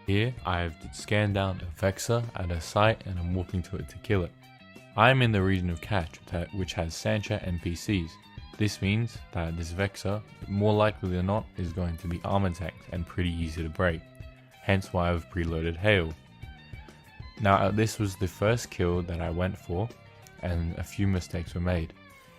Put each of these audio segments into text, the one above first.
Here I have scanned down a Vexer at a site and I'm walking to it to kill it. I am in the region of Catch, which has Sancha NPCs. This means that this Vexer, more likely than not, is going to be armor tanked and pretty easy to break, hence why I've preloaded Hail. Now this was the first kill that I went for, and a few mistakes were made.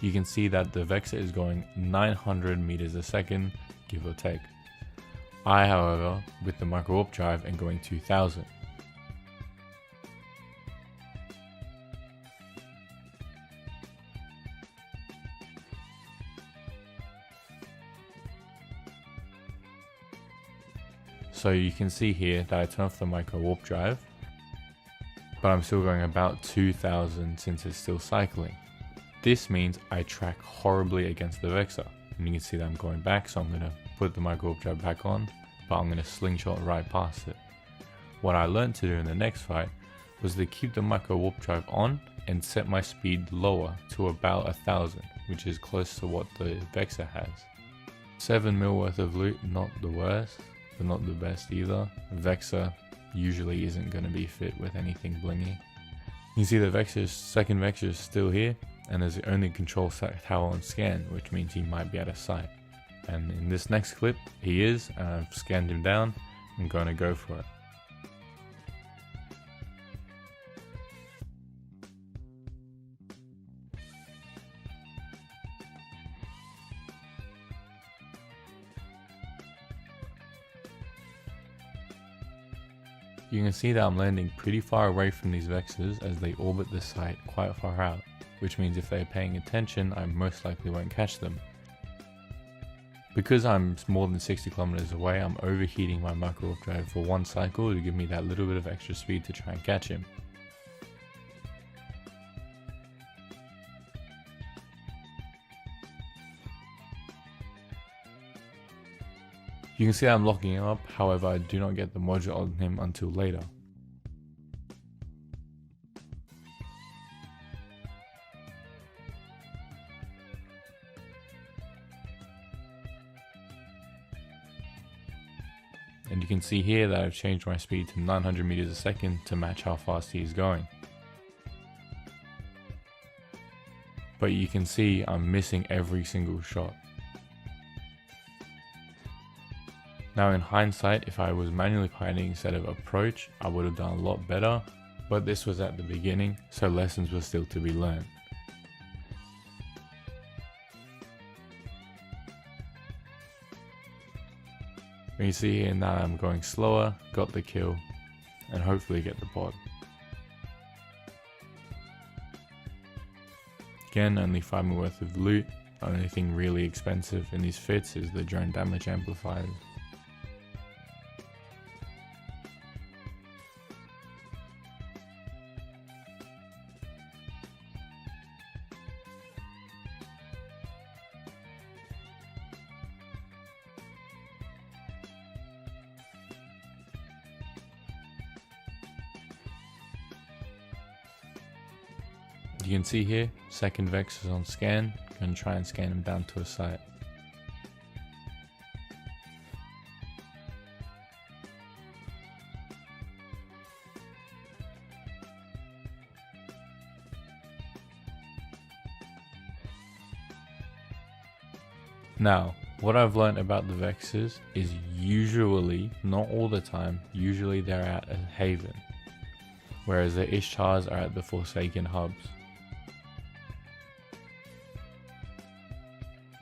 You can see that the Vexer is going 900 meters a second, give or take. I, however, with the micro warp drive, am going 2000. So you can see here that I turn off the micro warp drive, but I'm still going about 2000 since it's still cycling. This means I track horribly against the Vexer, and you can see that I'm going back, so I'm going to put the micro warp drive back on, but I'm going to slingshot right past it. What I learned to do in the next fight was to keep the micro warp drive on and set my speed lower to about 1000, which is close to what the Vexer has. 7 mil worth of loot, not the worst, but not the best either. Vexer usually isn't going to be fit with anything blingy. You can see the second Vexer is still here, and there's the only control tower on scan, which means he might be out of sight. And in this next clip, he is, and I've scanned him down. I'm going to go for it. You can see that I'm landing pretty far away from these Vexers as they orbit the site quite far out, which means if they're paying attention, I most likely won't catch them. Because I'm more than 60 kilometers away, I'm overheating my micro warp drive for one cycle to give me that little bit of extra speed to try and catch him. You can see I'm locking him up, however I do not get the module on him until later. And you can see here that I've changed my speed to 900 meters a second to match how fast he is going. But you can see I'm missing every single shot. Now in hindsight, if I was manually piloting instead of approach, I would have done a lot better, but this was at the beginning, so lessons were still to be learned. You see here now I'm going slower, got the kill, and hopefully get the pod. Again, only 5 mil worth of loot. The only thing really expensive in these fits is the drone damage amplifiers. You can see here, second Vex is on scan, going to try and scan him down to a site. Now, what I've learned about the Vexes is usually, not all the time, usually they're at a haven, whereas the Ishars are at the Forsaken hubs.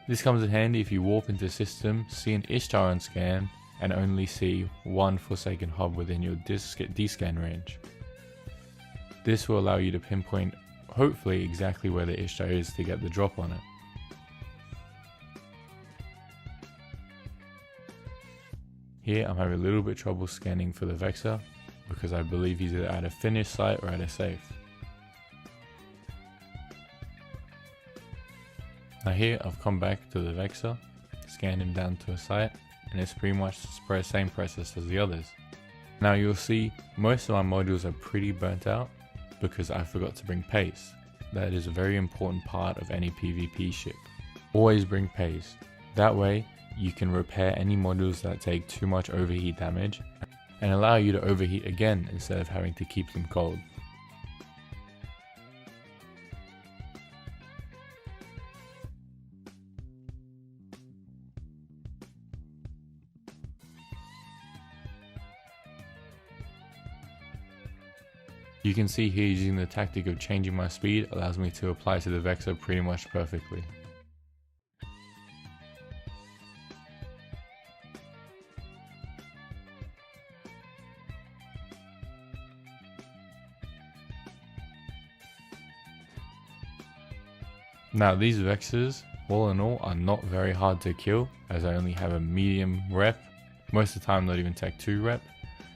This comes in handy if you warp into system, see an Ishtar on scan, and only see one Forsaken hub within your D-scan range. This will allow you to pinpoint, hopefully, exactly where the Ishtar is to get the drop on it. Here I'm having a little bit of trouble scanning for the Vexer, because I believe he's either at a finished site or at a safe. Now here I've come back to the Vexer, scanned him down to a site, and it's pretty much the same process as the others. Now you'll see most of my modules are pretty burnt out because I forgot to bring pace. That is a very important part of any PvP ship. Always bring pace. That way you can repair any modules that take too much overheat damage, and allow you to overheat again instead of having to keep them cold. You can see here using the tactic of changing my speed allows me to apply to the Vexer pretty much perfectly. Now these Vexers, all in all, are not very hard to kill as I only have a medium rep, most of the time not even Tech 2 rep.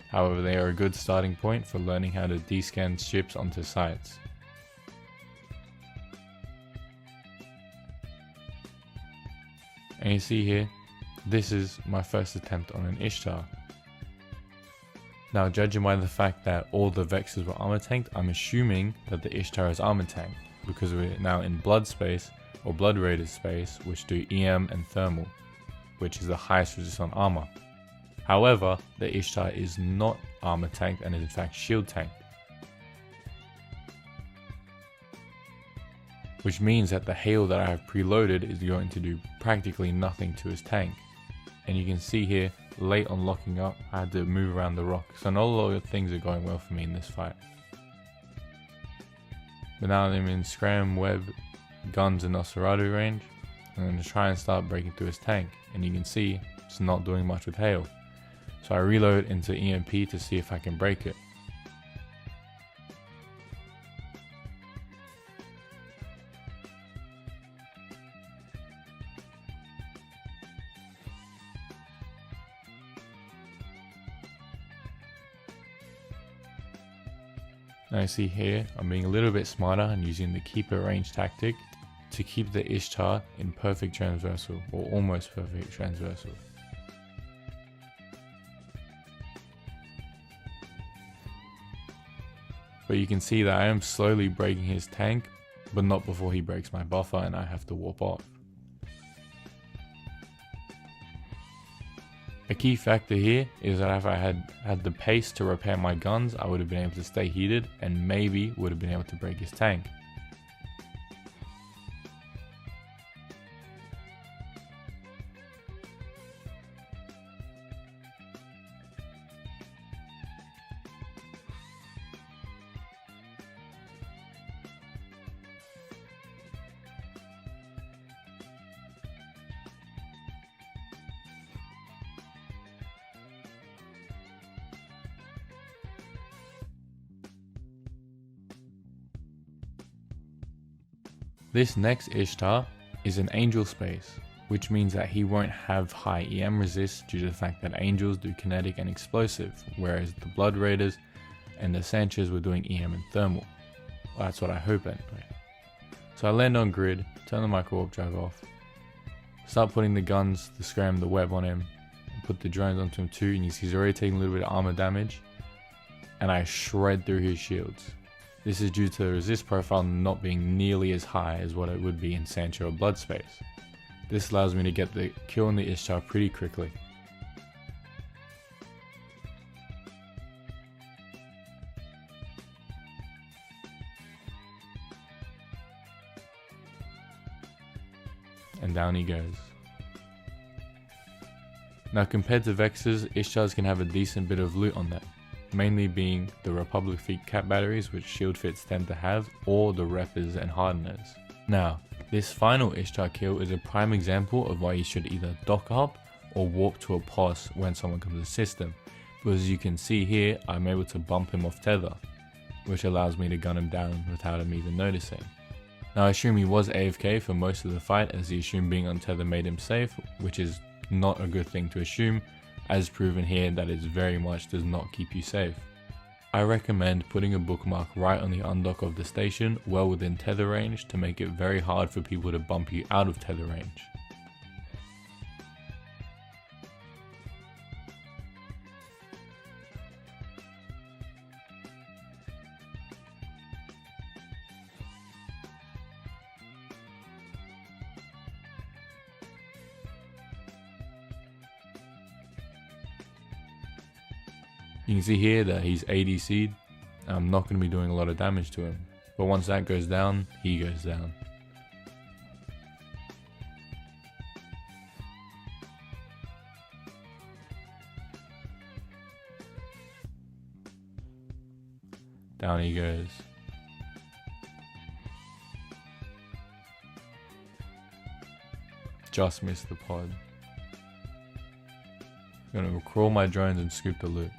However, they are a good starting point for learning how to descan ships onto sites. And you see here, this is my first attempt on an Ishtar. Now judging by the fact that all the Vexers were armor tanked, I'm assuming that the Ishtar is armor tanked, because we're now in Blood space, or Blood Raiders space, which do EM and Thermal, which is the highest resistance on armor. However, the Ishtar is not armor tanked and is in fact shield tanked. Which means that the hail that I have preloaded is going to do practically nothing to his tank. And you can see here, late on locking up, I had to move around the rock. So not a lot of things are going well for me in this fight. But now I'm in Scram, Web, Guns and Nosferatu range. I'm going to try and start breaking through his tank. And you can see, it's not doing much with hail. So I reload into EMP to see if I can break it. Now you see here, I'm being a little bit smarter and using the keeper range tactic to keep the Ishtar in perfect transversal, or almost perfect transversal. But you can see that I am slowly breaking his tank, but not before he breaks my buffer and I have to warp off. A key factor here is that if I had had the pace to repair my guns, I would have been able to stay heated and maybe would have been able to break his tank. This next Ishtar is an Angel space, which means that he won't have high EM resist due to the fact that Angels do kinetic and explosive, whereas the Blood Raiders and the Sanchez were doing EM and thermal. Well, that's what I hope anyway. So I land on grid, turn the micro warp drive off, start putting the guns, the scram, the web on him, and put the drones onto him too, and you see he's already taking a little bit of armor damage, and I shred through his shields. This is due to the resist profile not being nearly as high as what it would be in Sancho or Blood space. This allows me to get the kill on the Ishtar pretty quickly. And down he goes. Now compared to Vexers, Ishtars can have a decent bit of loot on them. Mainly being the Republic Fleet cap batteries which shield fits tend to have, or the Reppers and Hardeners. Now, this final Ishtar kill is a prime example of why you should either dock up or warp to a pos when someone comes to assist him, because as you can see here, I'm able to bump him off tether, which allows me to gun him down without him even noticing. Now I assume he was AFK for most of the fight, as he assumed being on tether made him safe, which is not a good thing to assume, as proven here that it very much does not keep you safe. I recommend putting a bookmark right on the undock of the station, well within tether range, to make it very hard for people to bump you out of tether range. You can see here that he's ADC'd. I'm not going to be doing a lot of damage to him. But once that goes down, he goes down. Down he goes. Just missed the pod. I'm gonna crawl my drones and scoop the loot.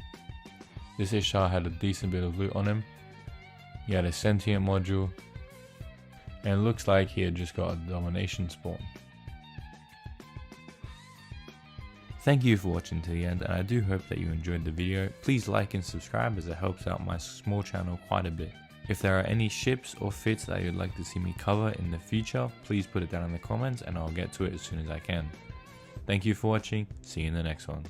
This Ishar had a decent bit of loot on him. He had a sentient module. And it looks like he had just got a domination spawn. Thank you for watching to the end, and I do hope that you enjoyed the video. Please like and subscribe as it helps out my small channel quite a bit. If there are any ships or fits that you'd like to see me cover in the future, please put it down in the comments and I'll get to it as soon as I can. Thank you for watching, see you in the next one.